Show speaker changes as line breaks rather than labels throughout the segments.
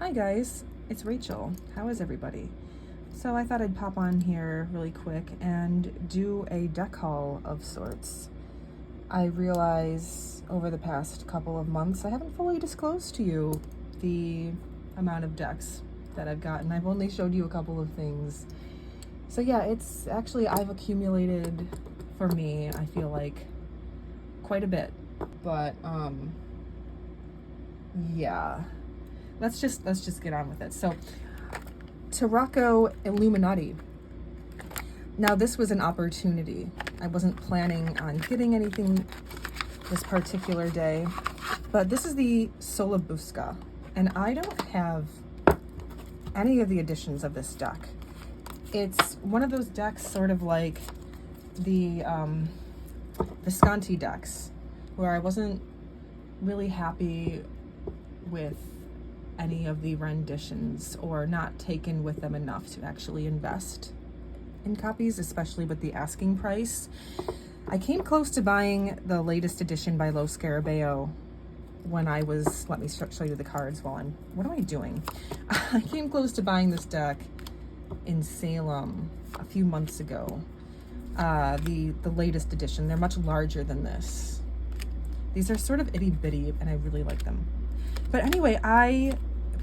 Hi guys, it's Rachel. How is everybody? So I thought I'd pop on here really quick and do a deck haul of sorts. I realize over the past couple of months I haven't fully disclosed to you the amount of decks that I've gotten. I've only showed you a couple of things. So yeah, it's actually, I've accumulated, for me, I feel like, quite a bit. But yeah. Let's just get on with it. So, Tarocco Illuminati. Now, this was an opportunity. I wasn't planning on getting anything this particular day, but this is the Solabusca, and I don't have any of the editions of this deck. It's one of those decks, sort of like the Visconti decks, where I wasn't really happy with any of the renditions, or not taken with them enough to actually invest in copies, especially with the asking price. I came close to buying the latest edition by Lo Scarabeo when I was, let me show you the cards while I'm, what am I doing? I came close to buying this deck in Salem a few months ago. The latest edition. They're much larger than this. These are sort of itty bitty and I really like them. But anyway, I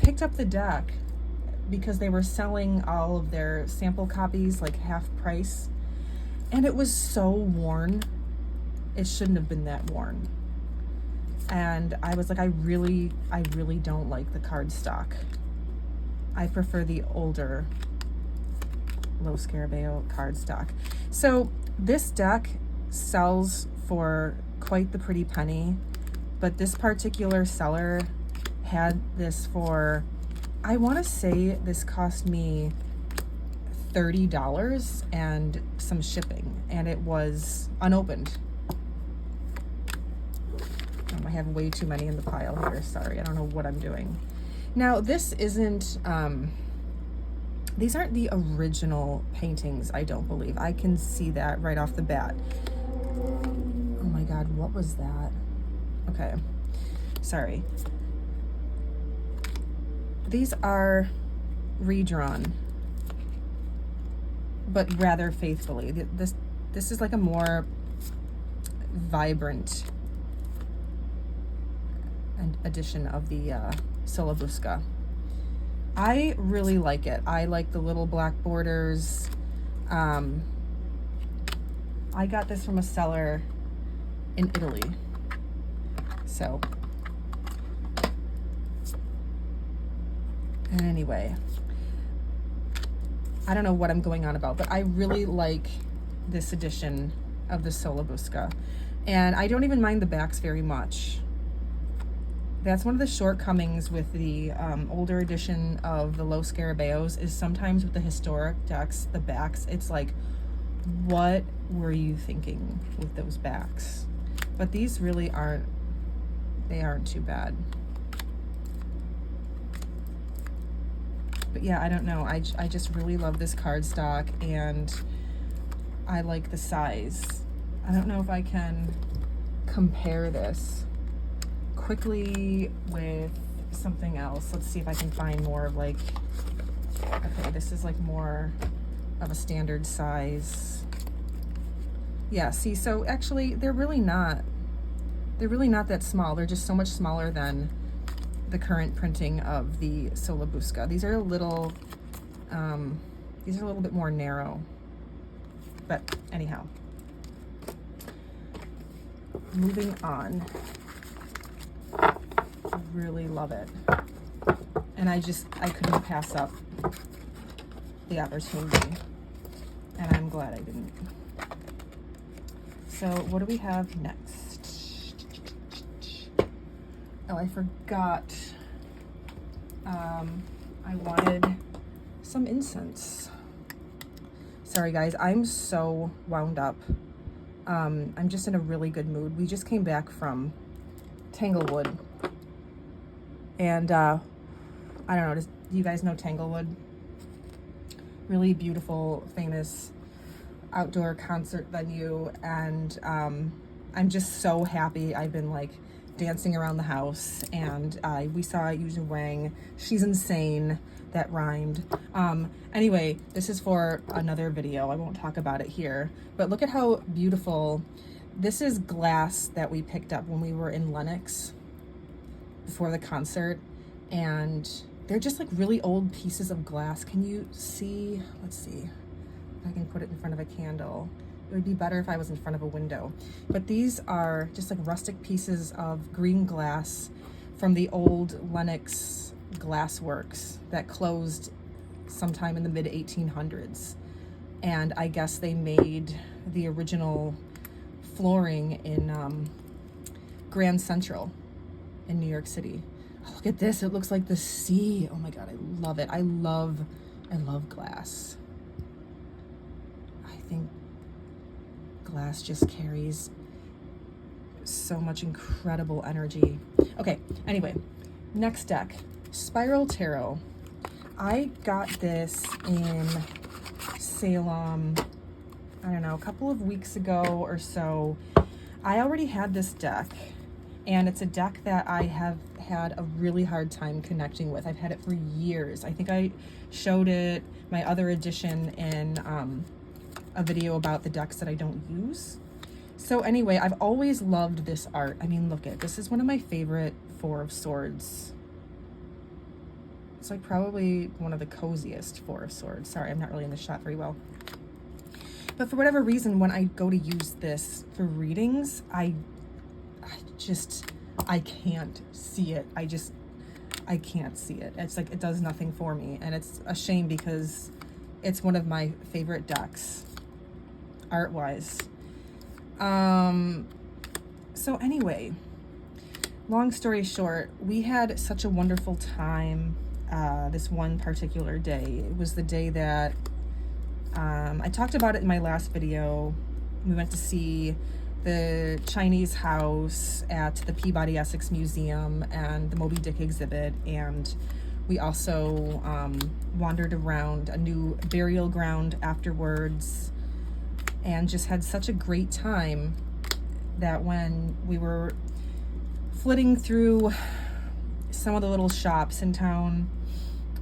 picked up the deck because they were selling all of their sample copies like half price, and it was so worn. It shouldn't have been that worn. And I was like, I really don't like the card stock. I prefer the older Lo Scarabeo card stock. So this deck sells for quite the pretty penny, but this particular seller had this for, I want to say this cost me $30 and some shipping, and it was unopened. I have way too many in the pile here. Sorry, I don't know what I'm doing. Now, this isn't, these aren't the original paintings, I don't believe. I can see that right off the bat. Oh my God, what was that? Okay, sorry. These are redrawn, but rather faithfully. This is like a more vibrant edition of the Solabusca. I really like it. I like the little black borders. I got this from a seller in Italy. So anyway, I don't know what I'm going on about, but I really like this edition of the Solabusca. And I don't even mind the backs very much. That's one of the shortcomings with the older edition of the Lo Scarabeos, is sometimes with the historic decks, the backs, it's like, what were you thinking with those backs? But these really aren't, they aren't too bad. But yeah, I don't know. I just really love this cardstock, and I like the size. I don't know if I can compare this quickly with something else. Let's see if I can find more of like, okay, this is like more of a standard size. Yeah, see, so actually they're really not that small. They're just so much smaller than the current printing of the Solabusca. These are a little bit more narrow, but anyhow, moving on. I really love it, and I couldn't pass up the opportunity, and I'm glad I didn't. So what do we have next? Oh, I forgot. I wanted some incense. Sorry guys, I'm so wound up. I'm just in a really good mood. We just came back from Tanglewood, and I don't know, do you guys know Tanglewood? Really beautiful, famous outdoor concert venue, and I'm just so happy. I've been like dancing around the house, and we saw Yu Wang. She's insane. That rhymed. Anyway, this is for another video. I won't talk about it here, but look at how beautiful. This is glass that we picked up when we were in Lenox before the concert, and they're just like really old pieces of glass. Can you see? Let's see if I can put it in front of a candle. It would be better if I was in front of a window. But these are just like rustic pieces of green glass from the old Lenox Glass Works that closed sometime in the mid 1800s. And I guess they made the original flooring in Grand Central in New York City. Oh, look at this. It looks like the sea. Oh my God, I love it. I love glass. I think glass just carries so much incredible energy. Okay, anyway, next deck, Spiral Tarot. I got this in Salem, I don't know, a couple of weeks ago or so. I already had this deck, and it's a deck that I have had a really hard time connecting with. I've had it for years. I think I showed it, my other edition, in a video about the decks that I don't use. So anyway, I've always loved this art. I mean, look at this. Is one of my favorite Four of Swords. It's like probably one of the coziest Four of Swords. Sorry, I'm not really in the shot very well. But for whatever reason, when I go to use this for readings, I can't see it. I can't see it. It's like it does nothing for me. And it's a shame because it's one of my favorite decks, art-wise. So anyway, long story short, we had such a wonderful time this one particular day. It was the day that I talked about it in my last video. We went to see the Chinese house at the Peabody Essex Museum and the Moby Dick exhibit, and we also wandered around a new burial ground afterwards and just had such a great time that when we were flitting through some of the little shops in town,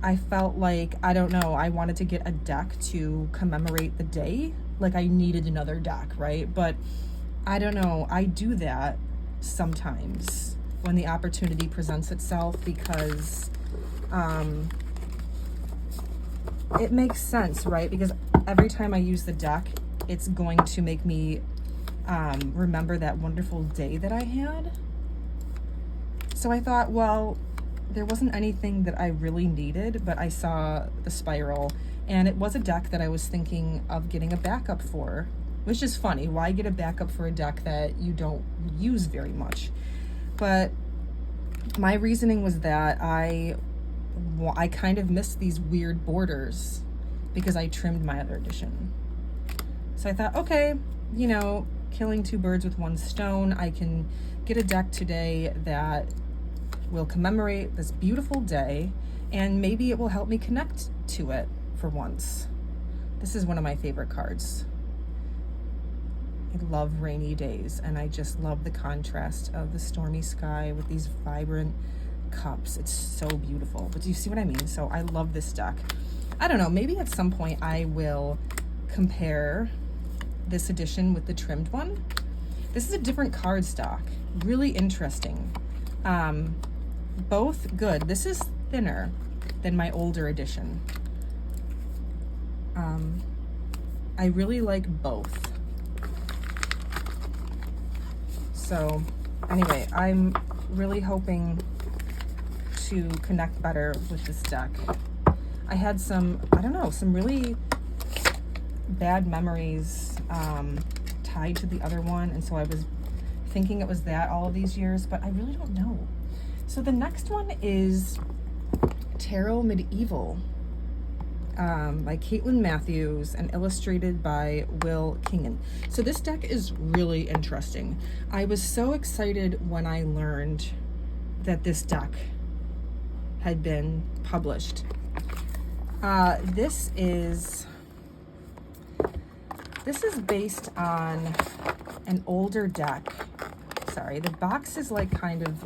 I felt like, I don't know, I wanted to get a deck to commemorate the day. Like I needed another deck, right? But I don't know, I do that sometimes when the opportunity presents itself because it makes sense, right? Because every time I use the deck, it's going to make me remember that wonderful day that I had. So I thought, well, there wasn't anything that I really needed, but I saw the Spiral, and it was a deck that I was thinking of getting a backup for, which is funny. Why get a backup for a deck that you don't use very much? But my reasoning was that I kind of missed these weird borders because I trimmed my other edition. So I thought, okay, you know, killing two birds with one stone. I can get a deck today that will commemorate this beautiful day, and maybe it will help me connect to it for once. This is one of my favorite cards. I love rainy days, and I just love the contrast of the stormy sky with these vibrant cups. It's so beautiful. But do you see what I mean? So I love this deck. I don't know, maybe at some point I will compare this edition with the trimmed one. This is a different card stock. Really interesting. Both good. This is thinner than my older edition. I really like both. So anyway, I'm really hoping to connect better with this deck. I had some, I don't know, some really bad memories tied to the other one, and so I was thinking it was that all of these years, but I really don't know. So the next one is Tarot Medieval by Caitlin Matthews and illustrated by Will Kingen. So this deck is really interesting. I was so excited when I learned that this deck had been published. This is based on an older deck. sorry. The box is like kind of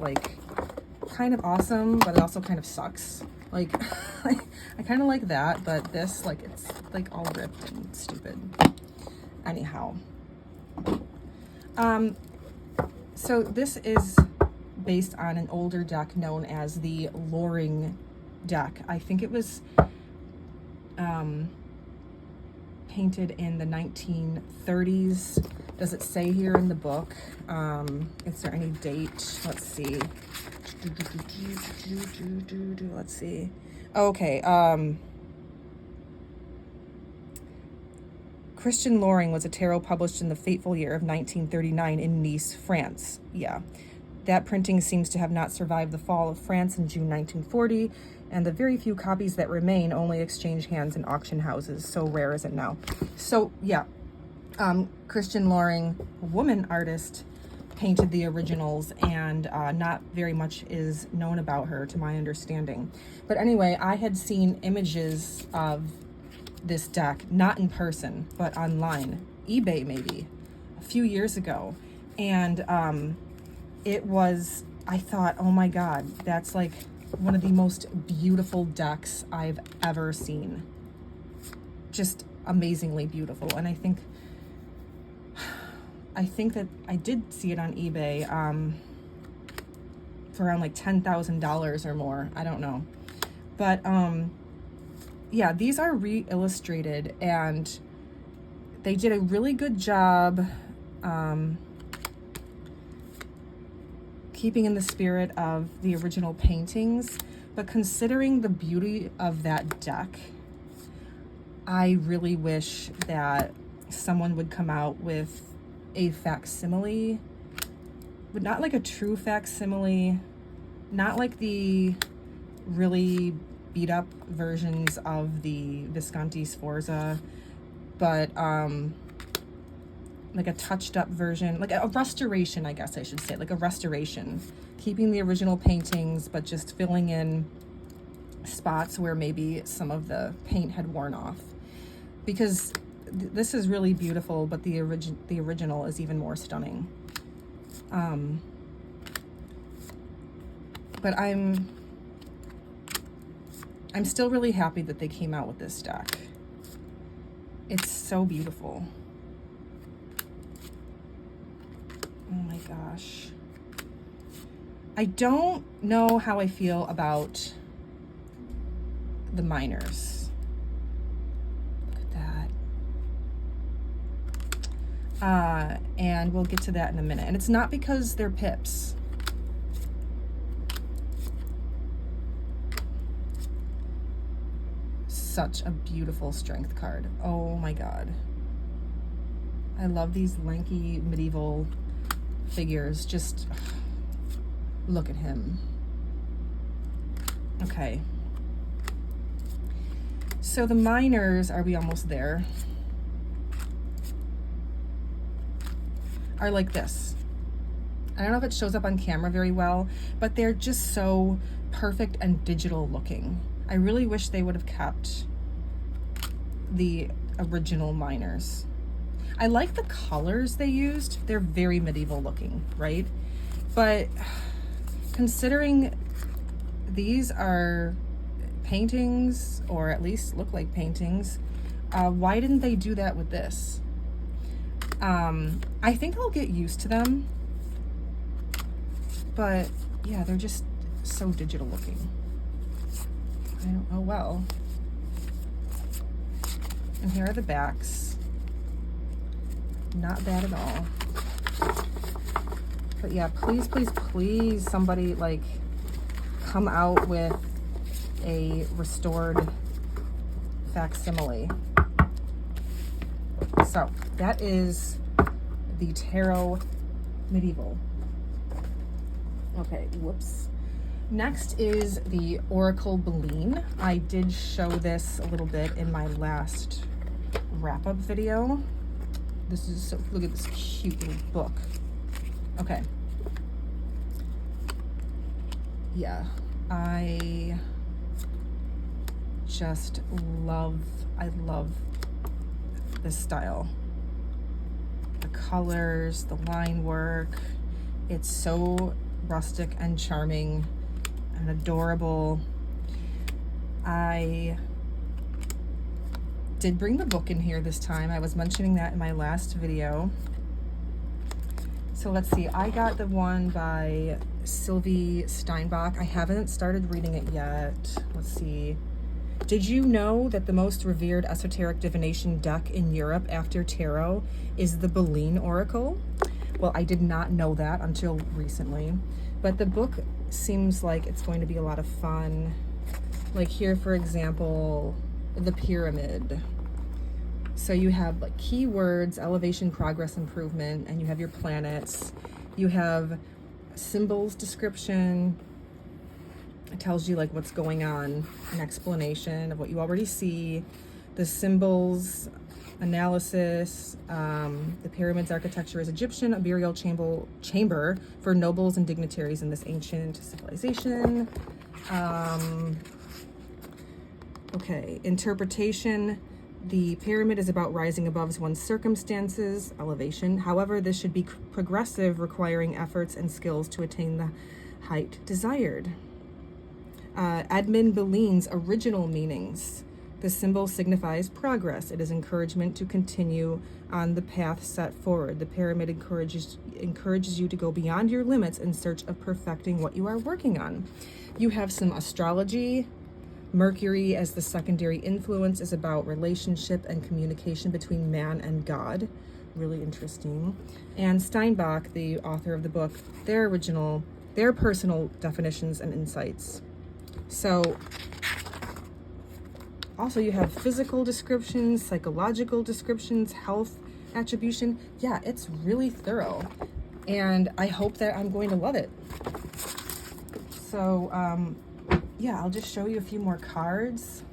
awesome, but it also kind of sucks. Like, I kind of like that, but this, like, it's like all ripped and stupid. Anyhow. So this is based on an older deck known as the Loring deck. I think it was painted in the 1930s. Does it say here in the book? Is there any date? Let's see. Let's see. Okay. Christian Loring was a tarot published in the fateful year of 1939 in Nice, France. Yeah. That printing seems to have not survived the fall of France in June 1940, and the very few copies that remain only exchange hands in auction houses. So rare is it now. So, yeah. Christian Loring, a woman artist, painted the originals, and not very much is known about her, to my understanding. But anyway, I had seen images of this deck, not in person, but online, eBay maybe, a few years ago. And it was, I thought, oh my God, that's like one of the most beautiful decks I've ever seen. Just amazingly beautiful. And I think that I did see it on eBay for around like $10,000 or more. I don't know. But yeah, these are re-illustrated, and they did a really good job keeping in the spirit of the original paintings. But considering the beauty of that deck, I really wish that someone would come out with a facsimile, but not like a true facsimile, not like the really beat up versions of the Visconti Sforza, but like a touched up version, like a restoration, I guess I should say, like a restoration, keeping the original paintings, but just filling in spots where maybe some of the paint had worn off. Because this is really beautiful, but the original is even more stunning. But I'm still really happy that they came out with this deck. It's so beautiful. Oh my gosh. I don't know how I feel about the minors. Look at that. And we'll get to that in a minute. And it's not because they're pips. Such a beautiful strength card. Oh my God. I love these lanky medieval figures. Just look at him. Okay. So the minors, are we almost there? Are like this. I don't know if it shows up on camera very well, but they're just so perfect and digital looking. I really wish they would have kept the original minors. I like the colors they used. They're very medieval looking, right? But considering these are paintings, or at least look like paintings, why didn't they do that with this? I think I'll get used to them. But yeah, they're just so digital looking. I don't know, well. And here are the backs. Not bad at all. But yeah, please, please, please, somebody like come out with a restored facsimile. So that is the Tarot Medieval. Okay, whoops. Next is the Oracle Beline. I did show this a little bit in my last wrap-up video. This is so, look at this cute little book. Okay. Yeah, I just love, I love this style. The colors, the line work, It's so rustic and charming and adorable. I did bring the book in here this time. I was mentioning that in my last video. So let's see, I got the one by Sylvie Steinbach. I haven't started reading it yet. Let's see. Did you know that the most revered esoteric divination deck in Europe after tarot is the Bélin Oracle? Well, I did not know that until recently, but the book seems like it's going to be a lot of fun. Like here, for example, the pyramid. So you have like keywords, elevation, progress, improvement, and you have your planets. You have symbols description. It tells you like what's going on, an explanation of what you already see, the symbols, analysis. The pyramid's architecture is Egyptian, a burial chamber for nobles and dignitaries in this ancient civilization. Okay, interpretation. The pyramid is about rising above one's circumstances, elevation. However, this should be progressive, requiring efforts and skills to attain the height desired. Edmund Bélin's original meanings. The symbol signifies progress. It is encouragement to continue on the path set forward. The pyramid encourages you to go beyond your limits in search of perfecting what you are working on. You have some astrology. Mercury as the secondary influence is about relationship and communication between man and God. Really interesting. And Steinbach, the author of the book, their personal definitions and insights. So also you have physical descriptions, psychological descriptions, health attribution. Yeah, it's really thorough. And I hope that I'm going to love it. So, yeah, I'll just show you a few more cards.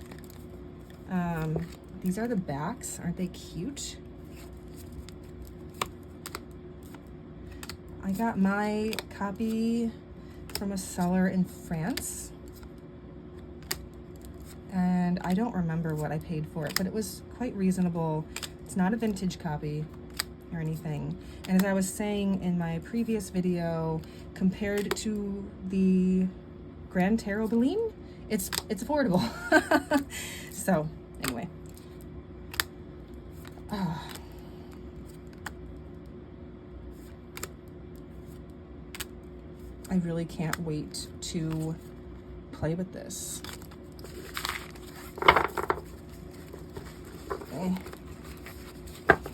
These are the backs. Aren't they cute? I got my copy from a seller in France. And I don't remember what I paid for it, but it was quite reasonable. It's not a vintage copy or anything. And as I was saying in my previous video, compared to the Grand Tarot Bélin, it's affordable. So anyway, I really can't wait to play with this.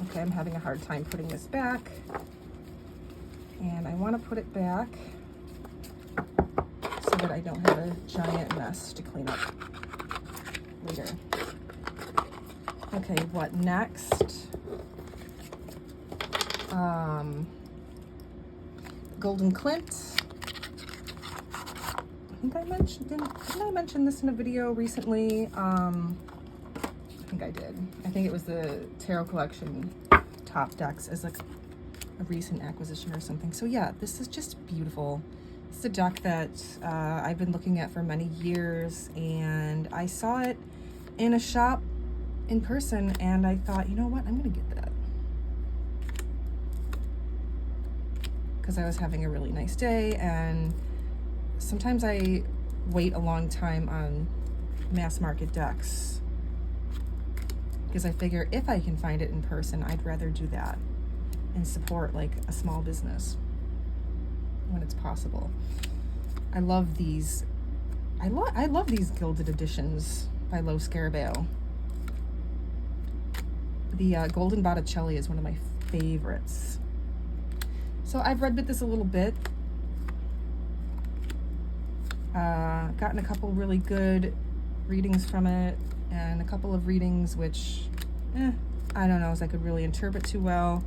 Okay, I'm having a hard time putting this back, and I want to put it back so that I don't have a giant mess to clean up later. Okay, what next? Golden Clint. I think I mentioned, didn't I mention this in a video recently? I think I did. I think it was the Tarot Collection top decks as like a recent acquisition or something. So yeah, this is just beautiful. It's a deck that I've been looking at for many years, and I saw it in a shop in person, and I thought, you know what, I'm gonna get that. Because I was having a really nice day, and sometimes I wait a long time on mass market decks because I figure if I can find it in person, I'd rather do that and support like a small business when it's possible. I love these. I love these gilded editions by Lo Scarabeo. The Golden Botticelli is one of my favorites. So I've read with this a little bit. Gotten a couple really good readings from it, and a couple of readings which, I don't know as I could really interpret too well,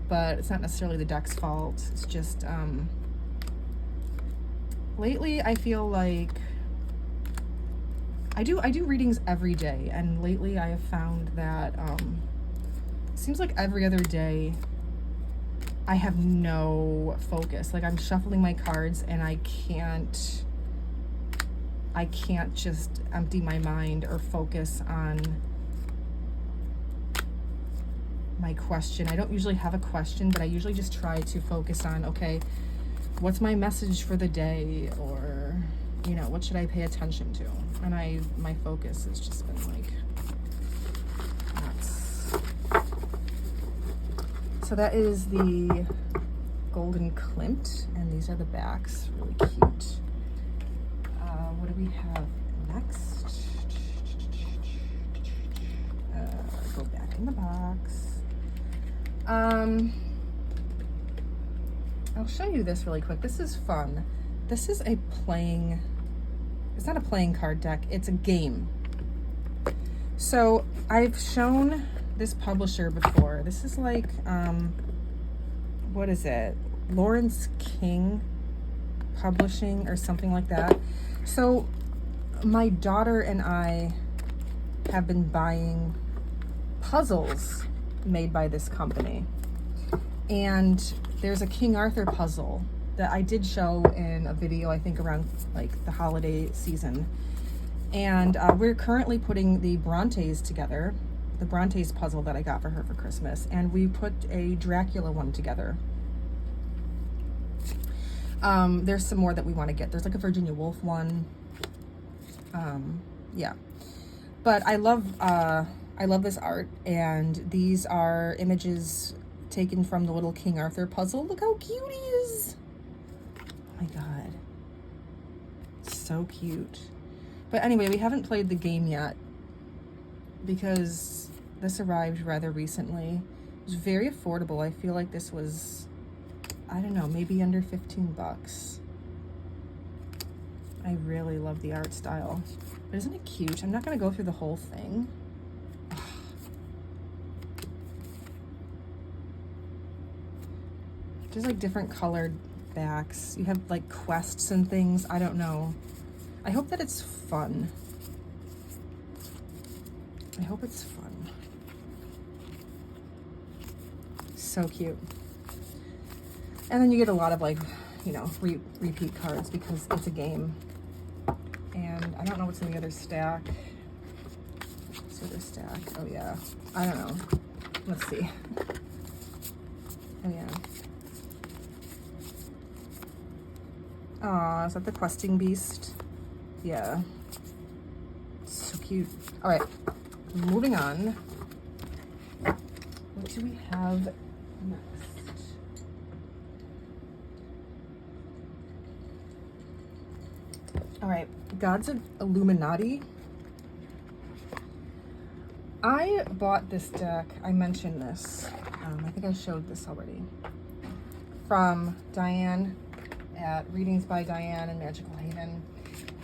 but it's not necessarily the deck's fault. It's just, lately I feel like I do readings every day, and lately I have found that, it seems like every other day I have no focus. Like I'm shuffling my cards and I can't just empty my mind or focus on my question. I don't usually have a question, but I usually just try to focus on, okay, what's my message for the day, or, you know, what should I pay attention to? And my focus has just been like nuts. So that is the Golden Klimt, and these are the backs, really cute. What do we have next? Go back in the box. I'll show you this really quick. This is fun. This is it's not a playing card deck, it's a game. So I've shown this publisher before. This is like, what is it? Lawrence King Publishing or something like that. So my daughter and I have been buying puzzles made by this company. And there's a King Arthur puzzle that I did show in a video, I think around like the holiday season. And we're currently putting the Brontes together, the Brontes puzzle that I got for her for Christmas. And we put a Dracula one together. There's some more that we want to get. There's like a Virginia Woolf one. Yeah. But I love this art, and these are images taken from the little King Arthur puzzle. Look how cute he is. Oh my God. So cute. But anyway, we haven't played the game yet because this arrived rather recently. It was very affordable. I feel like this was, I don't know, maybe under 15 bucks. I really love the art style. But isn't it cute? I'm not going to go through the whole thing. There's like different colored backs. You have like quests and things. I don't know. I hope that it's fun. I hope it's fun. So cute. And then you get a lot of like, you know, repeat cards because it's a game. And I don't know what's in the other stack. What's the other stack? Oh yeah. I don't know. Let's see. Oh yeah. Aw, is that the Questing Beast? Yeah. So cute. All right, moving on. What do we have next? All right, Gods of Illuminati. I bought this deck. I mentioned this. I think I showed this already. From Diane at Readings by Diane and Magical Haven.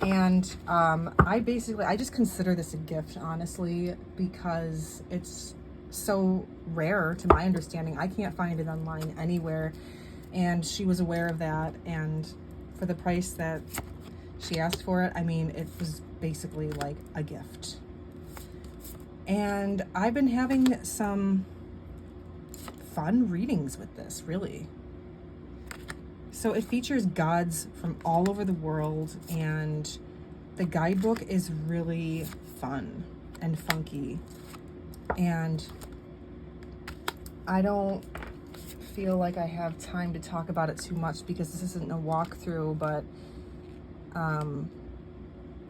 And I just consider this a gift, honestly, because it's so rare to my understanding. I can't find it online anywhere. And she was aware of that. And for the price that she asked for it, I mean, it was basically like a gift. And I've been having some fun readings with this, really. So it features gods from all over the world, and the guidebook is really fun and funky. And I don't feel like I have time to talk about it too much because this isn't a walkthrough, but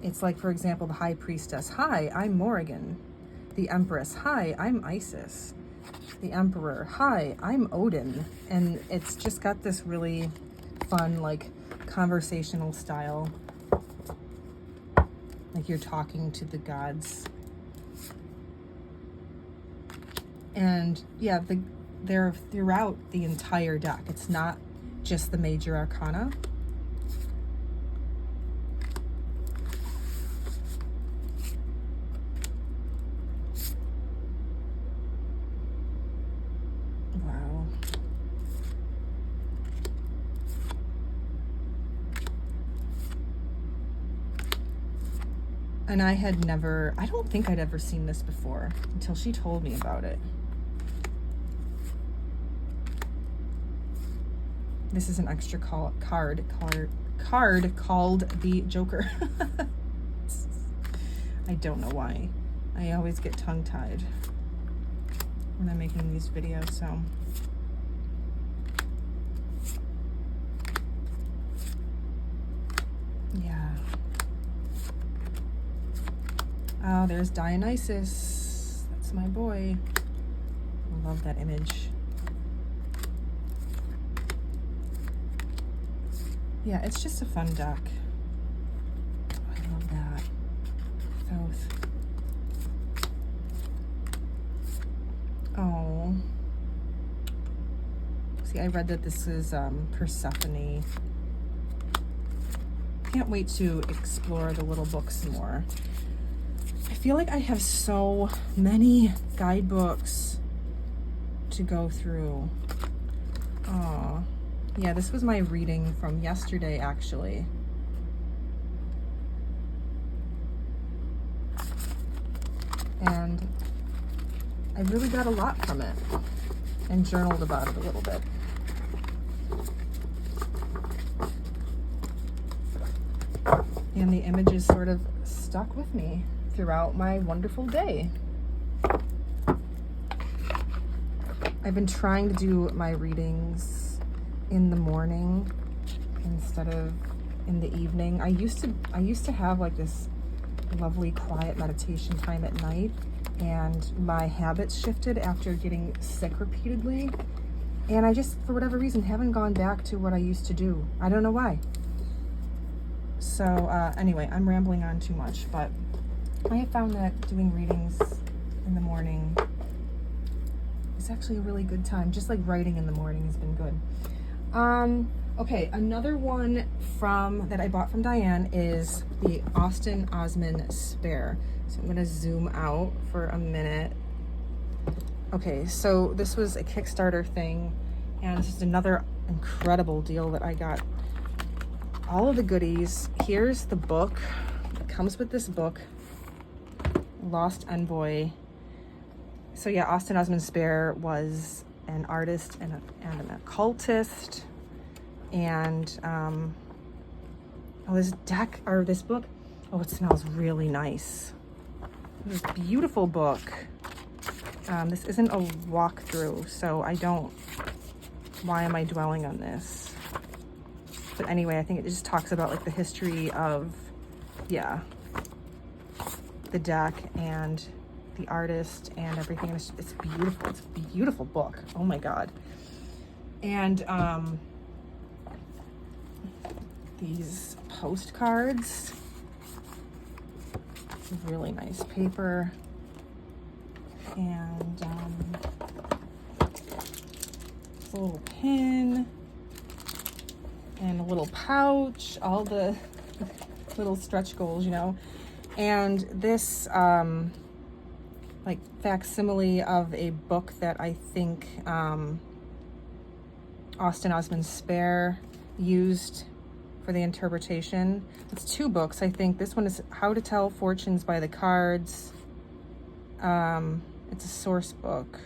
it's like, for example, the High Priestess. Hi, I'm Morrigan. The Empress. Hi, I'm Isis. The Emperor. Hi, I'm Odin. And it's just got this really fun, like, conversational style. Like you're talking to the gods. And yeah, they're throughout the entire deck. It's not just the major arcana. Wow. And I don't think I'd ever seen this before until she told me about it. This is an extra card called the Joker. I don't know why. I always get tongue-tied when I'm making these videos, so. Oh, there's Dionysus. That's my boy. I love that image. Yeah, it's just a fun deck. I love that. Thoth. Oh. See, I read that this is Persephone. Can't wait to explore the little book some more. I feel like I have so many guidebooks to go through. Oh, yeah, this was my reading from yesterday, actually. And I really got a lot from it and journaled about it a little bit. And the images sort of stuck with me throughout my wonderful day. I've been trying to do my readings in the morning instead of in the evening. I used to have like this lovely quiet meditation time at night, and my habits shifted after getting sick repeatedly, and I just, for whatever reason, haven't gone back to what I used to do. I don't know why. So anyway, I'm rambling on too much, but I have found that doing readings in the morning is actually a really good time. Just like writing in the morning has been good. Okay, another one that I bought from Diane is the Austin Osman Spare. So I'm gonna zoom out for a minute. Okay, so this was a Kickstarter thing, and this is another incredible deal that I got. All of the goodies. Here's the book. It comes with this book, Lost Envoy. So yeah, Austin Osman Spare was an artist and an occultist. And this book, oh, it smells really nice. This beautiful book. This isn't a walkthrough, so why am I dwelling on this? But anyway, I think it just talks about like the history of, yeah, the deck and the artist and everything. It's beautiful. It's a beautiful book. Oh my God. And these postcards, really nice paper, and a little pin and a little pouch, all the little stretch goals, you know. And this like facsimile of a book that I think Austin Osman Spare used for the interpretation. It's 2 books, I think. This one is How to Tell Fortunes by the Cards. It's a source book.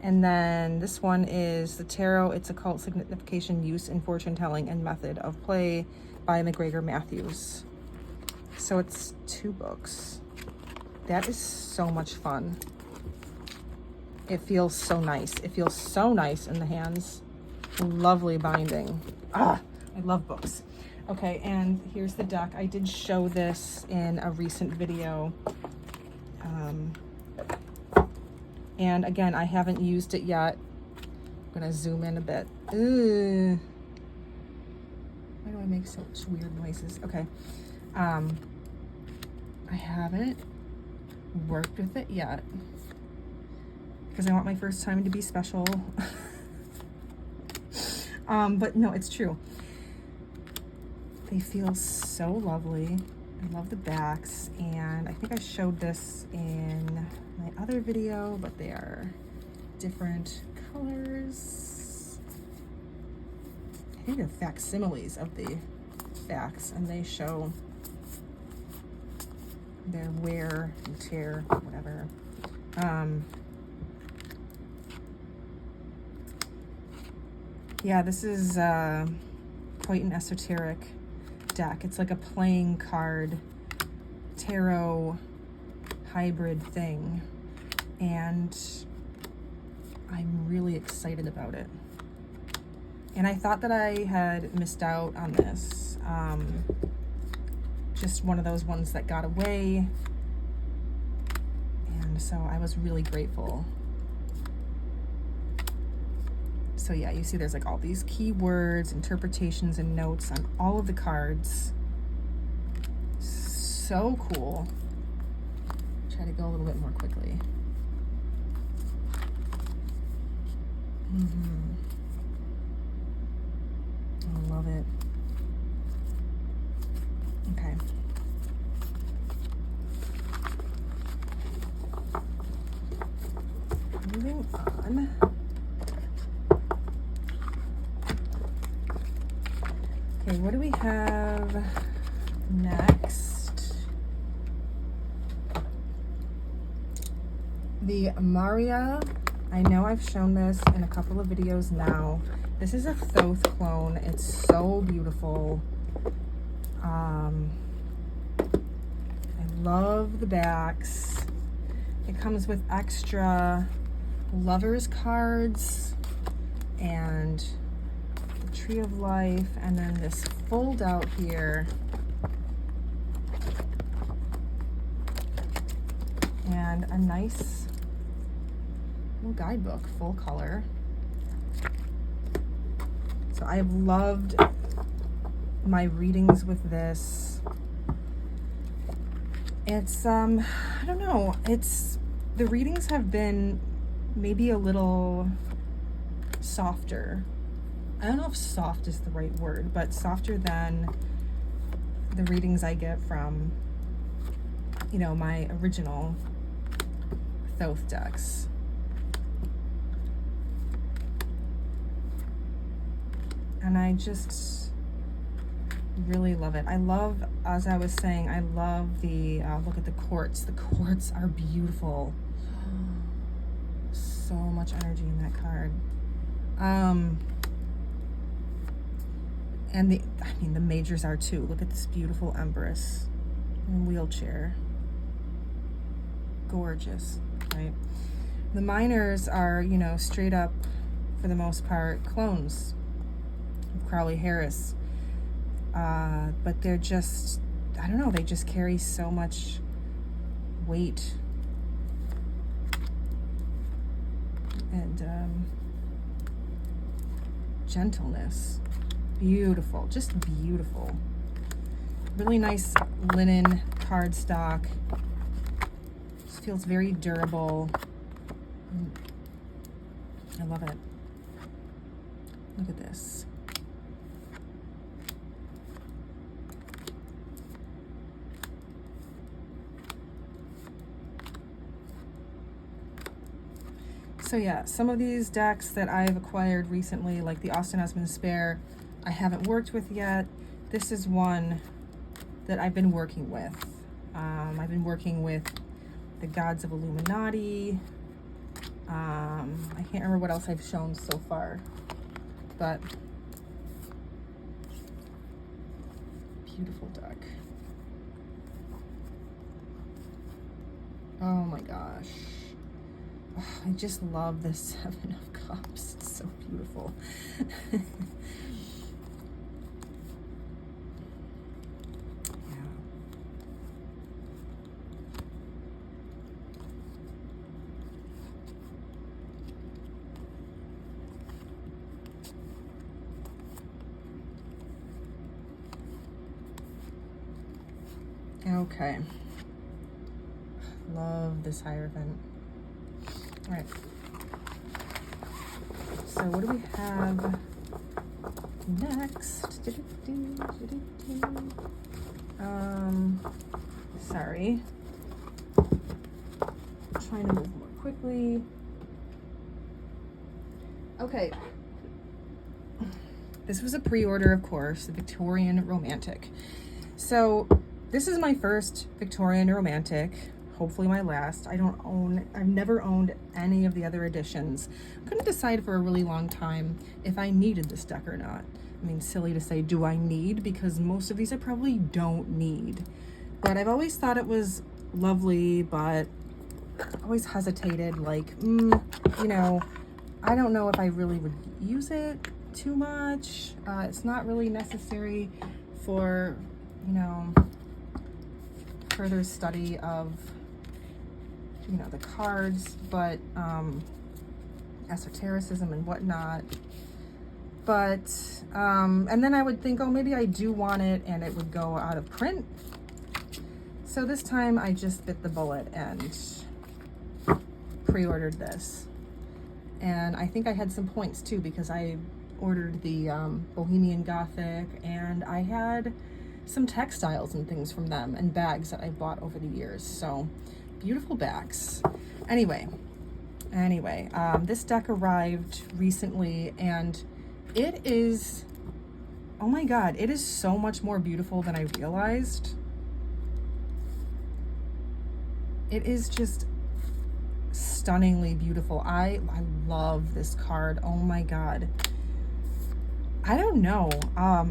And then this one is The Tarot, Its Occult Signification, Use in Fortune Telling and Method of Play by McGregor Matthews. So it's 2 books. That is so much fun. It feels so nice. It feels so nice in the hands. Lovely binding. Ah, I love books. Okay, and here's the deck. I did show this in a recent video. And again, I haven't used it yet. I'm gonna zoom in a bit. Ooh. Why do I make such weird noises? Okay. I haven't worked with it yet because I want my first time to be special. But no, it's true. They feel so lovely. I love the backs, and I think I showed this in my other video, but they are different colors. I think they're facsimiles of the backs, and they show their wear and tear, whatever. Yeah, this is quite an esoteric deck. It's like a playing card tarot hybrid thing, and I'm really excited about it. And I thought that I had missed out on this. Just one of those ones that got away, And so I was really grateful. So yeah, you see there's like all these keywords, interpretations, and notes on all of the cards. So cool. Try to go a little bit more quickly. I love it. Okay. Moving on. Okay, what do we have next? The Maria. I know I've shown this in a couple of videos now. This is a Thoth clone. It's so beautiful. I love the backs. It comes with extra lovers cards and the Tree of Life, and then this fold out here. And a nice little guidebook, full color. So I've loved my readings with this. It's, I don't know, the readings have been maybe a little softer. I don't know if soft is the right word, but softer than the readings I get from, you know, my original Thoth decks. And I just really love it. I love, as I was saying, I love the, look at the quartz. The quartz are beautiful. So much energy in that card. And the majors are too. Look at this beautiful Empress in a wheelchair. Gorgeous, right? The minors are, you know, straight up, for the most part, clones of Crowley Harris. But they're just, I don't know, they just carry so much weight and gentleness. Beautiful, just beautiful. Really nice linen cardstock. Just feels very durable. I love it. Look at this. So yeah, some of these decks that I've acquired recently, like the Austin Husband Spare, I haven't worked with yet. This is one that I've been working with. I've been working with the Gods of Illuminati. I can't remember what else I've shown so far, but beautiful deck. Oh my gosh. Oh, I just love the Seven of Cups. It's so beautiful. Okay. Love this Hierophant. All right. So what do we have next? Sorry. Trying to move more quickly. Okay. This was a pre-order, of course, the Victorian Romantic. So this is my first Victorian Romantic, hopefully my last. I've never owned any of the other editions. Couldn't decide for a really long time if I needed this deck or not. I mean, silly to say, do I need? Because most of these I probably don't need. But I've always thought it was lovely, but always hesitated, like, you know, I don't know if I really would use it too much. It's not really necessary for, you know, further study of you know, the cards, but esotericism and whatnot. But, and then I would think, oh, maybe I do want it, and it would go out of print. So this time I just bit the bullet and pre-ordered this. And I think I had some points too, because I ordered the Bohemian Gothic, and I had some textiles and things from them and bags that I bought over the years. So beautiful bags. Anyway, this deck arrived recently, and it is, oh my God, it is so much more beautiful than I realized. It is just stunningly beautiful. I love this card. Oh my God. I don't know. I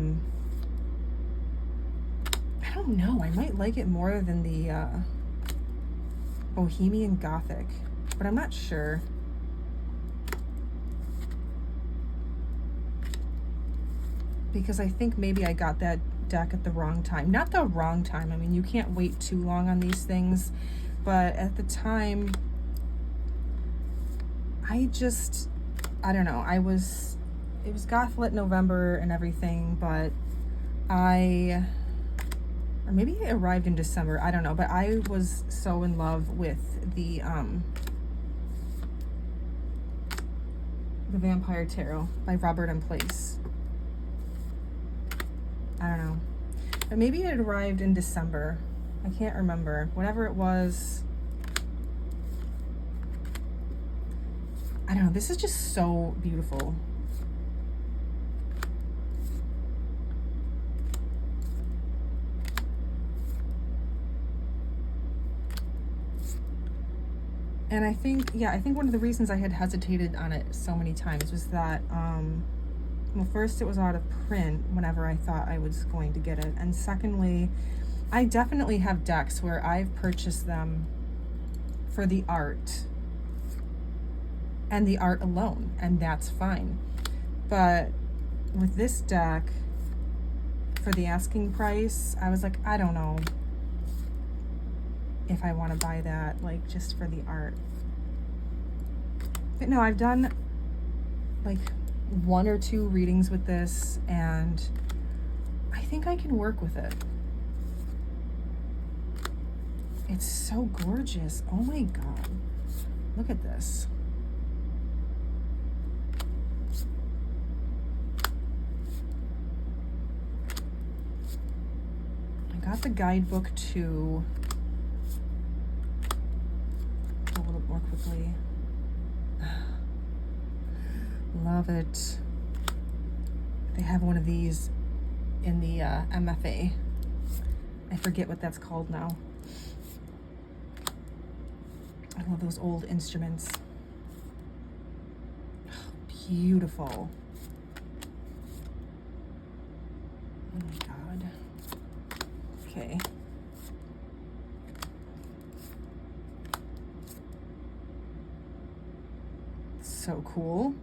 don't know. I might like it more than the Bohemian Gothic, but I'm not sure. Because I think maybe I got that deck at the wrong time. Not the wrong time. I mean, you can't wait too long on these things. But at the time, I don't know. It was Gothlit November and everything, but or maybe it arrived in December. I don't know. But I was so in love with the Vampire Tarot by Robert M. Place. I don't know. But maybe it arrived in December. I can't remember. Whatever it was. I don't know. This is just so beautiful. And I think one of the reasons I had hesitated on it so many times was that, well, first it was out of print whenever I thought I was going to get it. And secondly, I definitely have decks where I've purchased them for the art and the art alone, and that's fine. But with this deck, for the asking price, I was like, I don't know if I want to buy that, like, just for the art. But no, I've done like 1 or 2 readings with this, and I think I can work with it. It's so gorgeous. Oh my God. Look at this. I got the guidebook too. A little more quickly. Love it. They have one of these in the MFA. I forget what that's called now. I love those old instruments. Oh, beautiful. Oh my God. Okay. So cool.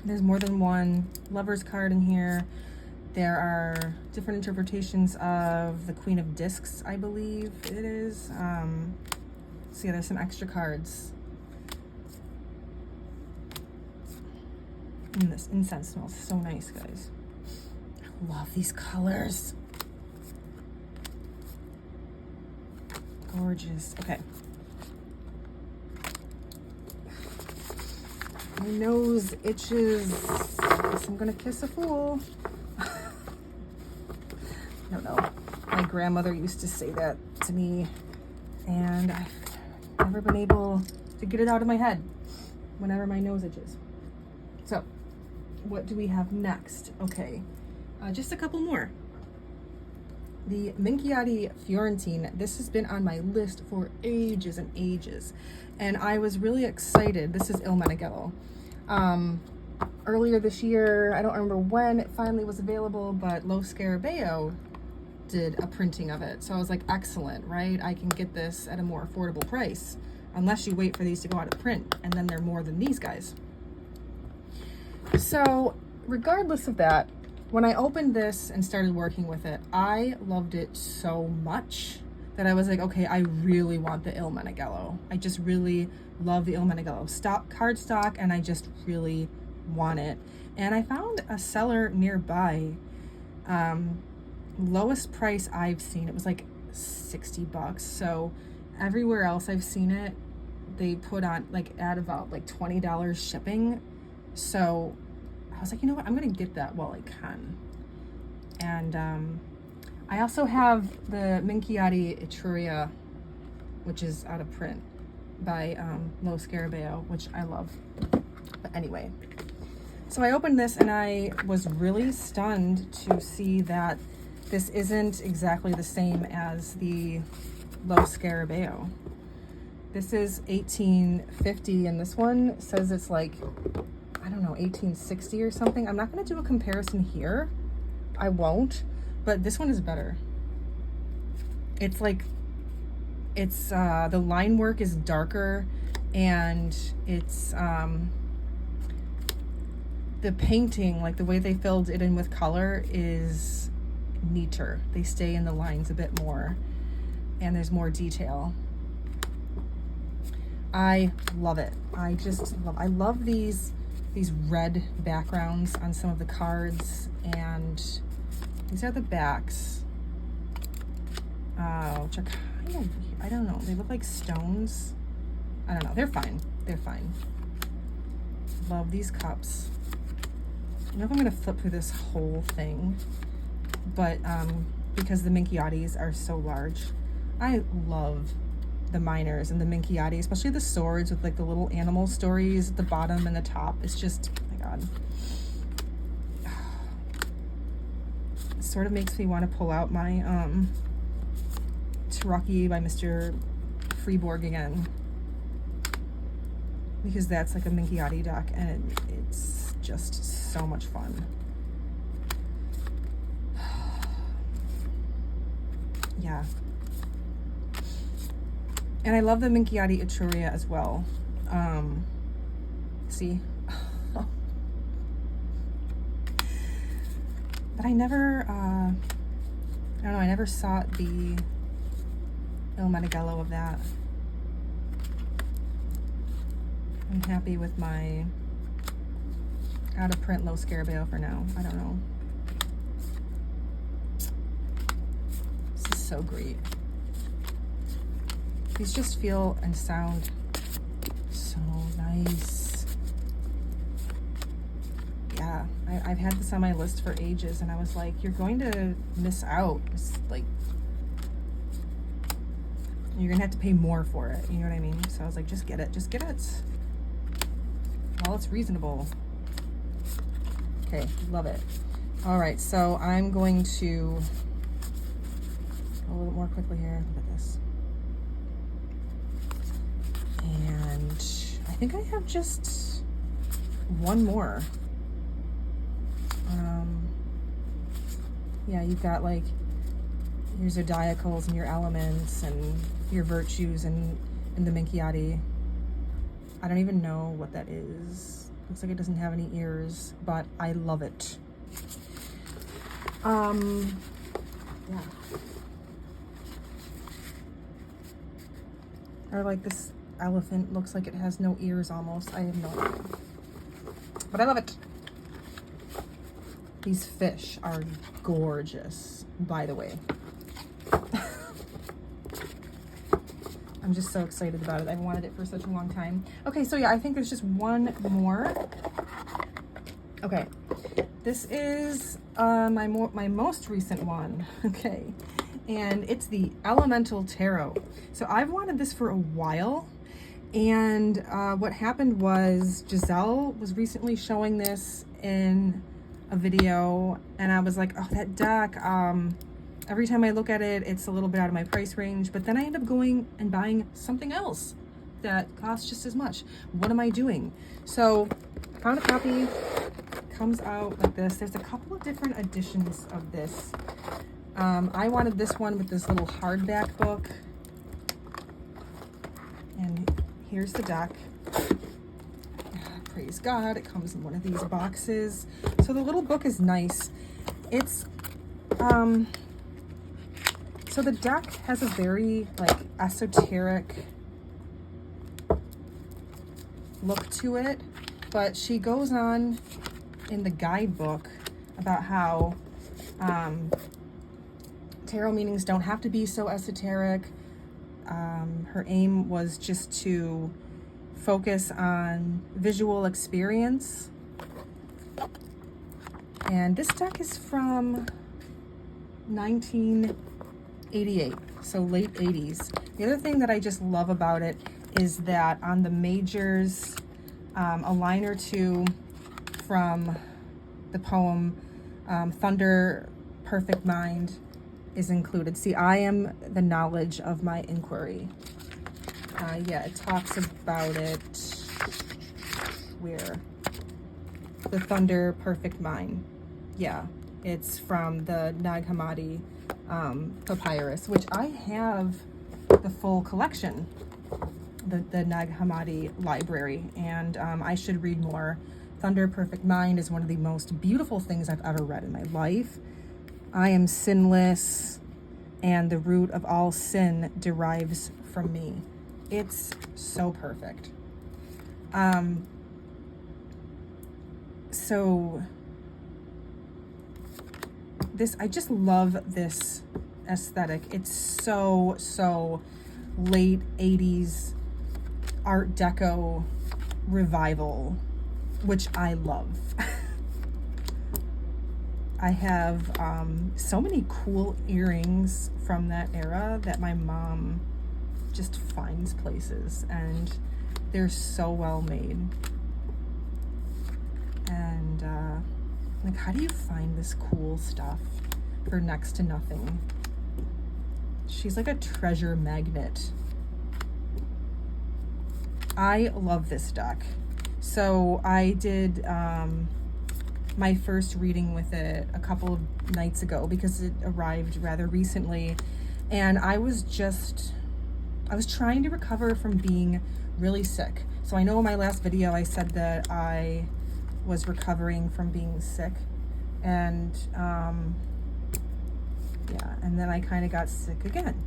There's more than one lover's card in here. There are different interpretations of the Queen of Discs, I believe it is. So yeah, there's some extra cards. And this incense smells so nice, guys. I love these colors. Gorgeous. Okay. My nose itches. I guess I'm gonna kiss a fool. I don't know. My grandmother used to say that to me, and I've never been able to get it out of my head whenever my nose itches. So, what do we have next? Okay, just a couple more. The Minchiati Fiorentine. This has been on my list for ages and ages, and I was really excited. This is Il Meneghello. Earlier this year, I don't remember when it finally was available, but Lo Scarabeo did a printing of it. So I was like, excellent, right? I can get this at a more affordable price, unless you wait for these to go out of print, and then they're more than these guys. So regardless of that, when I opened this and started working with it, I loved it so much that I was like, okay, I really want the Il Meneghello. I just really love the Il Meneghello cardstock, and I just really want it. And I found a seller nearby, lowest price I've seen, it was like $60. So everywhere else I've seen it, they put on like at about like $20 shipping. So I was like, you know what, I'm gonna get that while I can. And I also have the Minchiati Etruria, which is out of print by Lo Scarabeo, which I love. But anyway, so I opened this and I was really stunned to see that this isn't exactly the same as the Lo Scarabeo. This is 1850, and this one says it's like, I don't know, 1860 or something. I'm not going to do a comparison here. I won't, but this one is better. It's like, it's, the line work is darker, and it's, the painting, like the way they filled it in with color, is neater. They stay in the lines a bit more, and there's more detail. I love it. I love these red backgrounds on some of the cards, and these are the backs, which are kind of, I don't know, they look like stones. I don't know, they're fine. They're fine. Love these cups. I don't know if I'm gonna flip through this whole thing, but because the Minchiatis are so large, I love the miners and the Minchiati, especially the swords with like the little animal stories at the bottom and the top. It's just, oh my God. It sort of makes me want to pull out my Tarocchi by Mr. Freeborg again, because that's like a Minchiati deck, and it's just so much fun. Yeah. And I love the Minchiati Etruria as well. See? But I never, I don't know, I never sought the Il Meneghello of that. I'm happy with my out of print Lo Scarabeo for now. I don't know. This is so great. These just feel and sound so nice. Yeah, I've had this on my list for ages, and I was like, you're going to miss out. It's like, you're gonna have to pay more for it, you know what I mean? So I was like, just get it while it's reasonable. Okay, love it. All right, so I'm going to go a little more quickly here. Look at this. And I think I have just one more. Yeah, you've got like your zodiacals and your elements and your virtues and the Minchiati. I don't even know what that is. Looks like it doesn't have any ears, but I love it. Yeah. Or like this elephant looks like it has no ears almost. I have no idea. But I love it. These fish are gorgeous, by the way. I'm just so excited about it. I've wanted it for such a long time. Okay, so yeah, I think there's just one more. Okay, this is my most recent one. Okay, and it's the Elemental Tarot. So I've wanted this for a while, and what happened was Giselle was recently showing this in a video, and I was like, oh, that deck, every time I look at it, it's a little bit out of my price range, but then I end up going and buying something else that costs just as much. What am I doing? So found a copy, comes out like this. There's a couple of different editions of this. I wanted this one with this little hardback book. And here's the deck. Praise God, it comes in one of these boxes. So the little book is nice. It's, so the deck has a very like esoteric look to it, but she goes on in the guidebook about how tarot meanings don't have to be so esoteric. Her aim was just to focus on visual experience. And this deck is from 1988, so late 80s. The other thing that I just love about it is that on the majors, a line or two from the poem Thunder, Perfect Mind is included. See, I am the knowledge of my inquiry. Yeah, it talks about it where the Thunder, Perfect Mind. Yeah, it's from the Nag Hammadi papyrus, which I have the full collection, the Nag Hammadi library, and I should read more. Thunder, Perfect Mind is one of the most beautiful things I've ever read in my life. I am sinless, and the root of all sin derives from me. It's so perfect. So this, I just love this aesthetic. It's so late 80s Art Deco revival, which I love. I have so many cool earrings from that era that my mom just finds places, and they're so well made. And like, how do you find this cool stuff for next to nothing? She's like a treasure magnet. I love this deck. So I did my first reading with it a couple of nights ago because it arrived rather recently, and I was trying to recover from being really sick. So I know in my last video I said that I was recovering from being sick, and yeah, and then I kind of got sick again.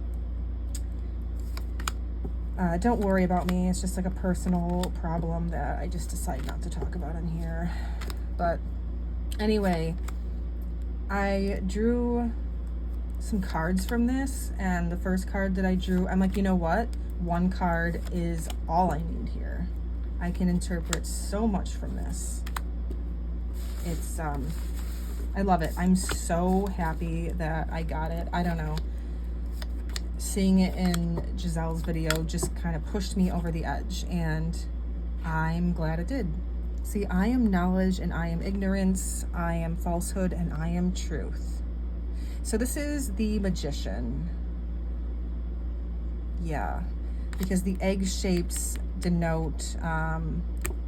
Don't worry about me, it's just like a personal problem that I just decided not to talk about in here. But anyway, I drew some cards from this, and the first card that I drew, I'm like, you know what? One card is all I need here. I can interpret so much from this. It's, I love it. I'm so happy that I got it. I don't know. Seeing it in Giselle's video just kind of pushed me over the edge, and I'm glad it did. See, I am knowledge and I am ignorance. I am falsehood and I am truth. So this is the Magician. Yeah, because the egg shapes denote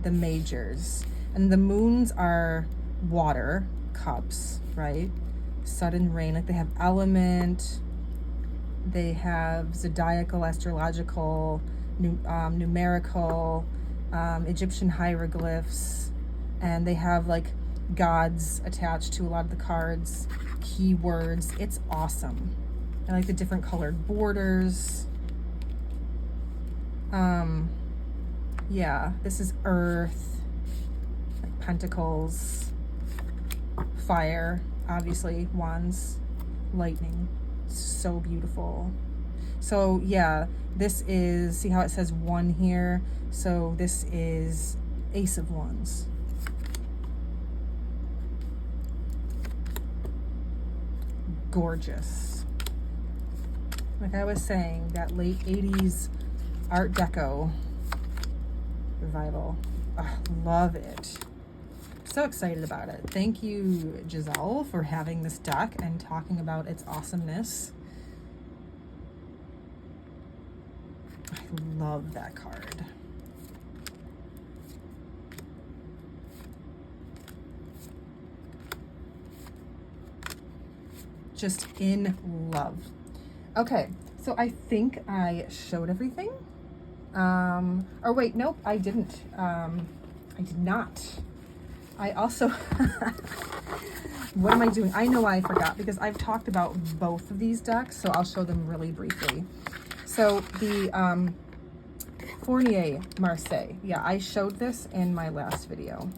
the majors, and the moons are water cups, right? Sudden rain, like they have element, they have zodiacal, astrological, numerical, Egyptian hieroglyphs, and they have like gods attached to a lot of the cards, keywords. It's awesome. I like the different colored borders. Yeah, this is earth, like pentacles, fire, obviously, wands, lightning. So beautiful. So yeah, this is, see how it says one here? So this is Ace of Wands. Gorgeous. Like I was saying, that late 80s Art Deco revival. Oh, love it. So excited about it. Thank you, Giselle, for having this deck and talking about its awesomeness. I love that card. just in love. Okay, so I think I showed everything. Or wait, nope, I didn't. I did not. I also, what am I doing? I know I forgot because I've talked about both of these decks, so I'll show them really briefly. So the Fournier Marseille. Yeah, I showed this in my last video,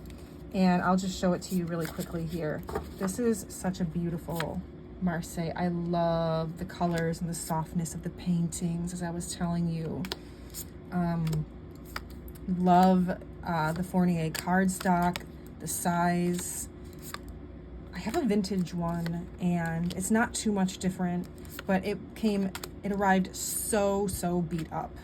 and I'll just show it to you really quickly here. This is such a beautiful Marseille. I love the colors and the softness of the paintings, as I was telling you. Love the Fournier cardstock, the size. I have a vintage one, and it's not too much different, but it arrived so beat up.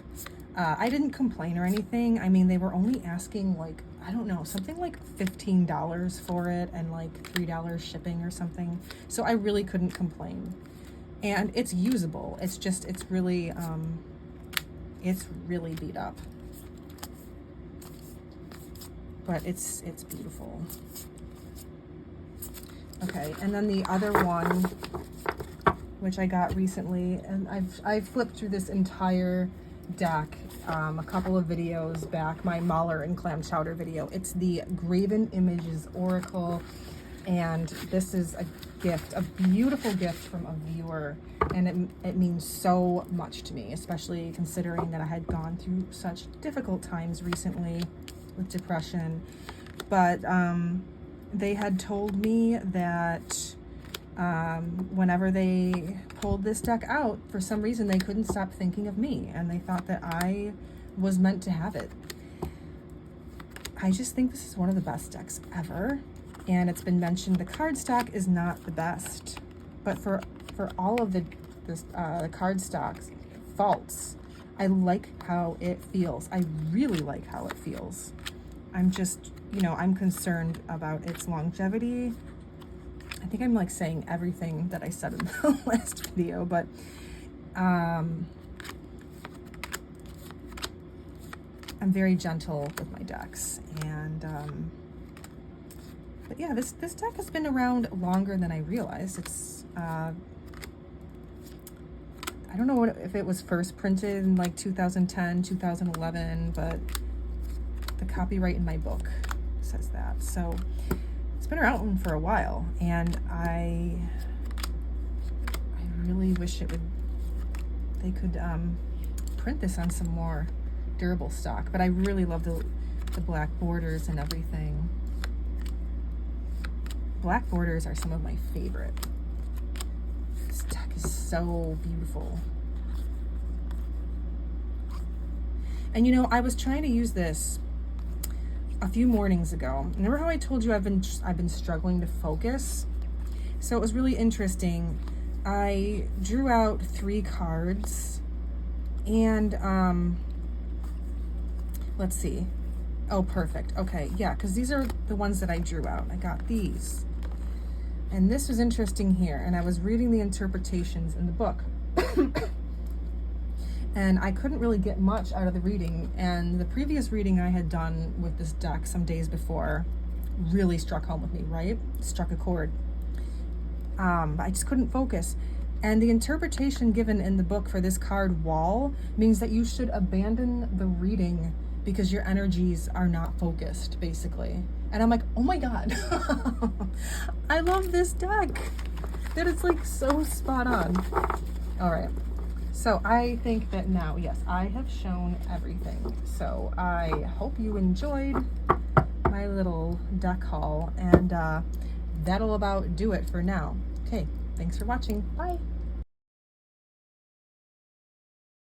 I didn't complain or anything. I mean, they were only asking like, I don't know, something like $15 for it and like $3 shipping or something. So I really couldn't complain. And it's usable. It's just, it's really beat up. But it's beautiful. Okay, and then the other one, which I got recently, and I've flipped through this entire deck a couple of videos back, my Mahler and Clam Chowder video. It's the Graven Images Oracle, and this is a gift, a beautiful gift from a viewer, and it means so much to me, especially considering that I had gone through such difficult times recently with depression. But they had told me that whenever they pulled this deck out, for some reason they couldn't stop thinking of me, and they thought that I was meant to have it. I just think this is one of the best decks ever, and it's been mentioned the cardstock is not the best, but for all of the cardstock's faults, I like how it feels. I really like how it feels. I'm just, you know, I'm concerned about its longevity. I think I'm like saying everything that I said in the last video, but I'm very gentle with my decks, and but yeah, this deck has been around longer than I realized. It's I don't know if it was first printed in like 2010, 2011, but the copyright in my book says that. So it's been around for a while, and I really wish they could print this on some more durable stock, but I really love the black borders and everything. Black borders are some of my favorite. This deck is so beautiful. And you know, I was trying to use this a few mornings ago. Remember how I told you I've been struggling to focus? So it was really interesting. I drew out 3 cards, and let's see. Oh, perfect. Okay, yeah, because these are the ones that I drew out. I got these. And this was interesting here, and I was reading the interpretations in the book. And I couldn't really get much out of the reading, and the previous reading I had done with this deck some days before really struck home with me, right? Struck a chord. I just couldn't focus. And the interpretation given in the book for this card, Wall, means that you should abandon the reading because your energies are not focused, basically. And I'm like, oh my God, I love this deck. That it's like so spot on. All right. So I think that now, yes, I have shown everything. So I hope you enjoyed my little deck haul, and that'll about do it for now. Okay, thanks for watching. Bye.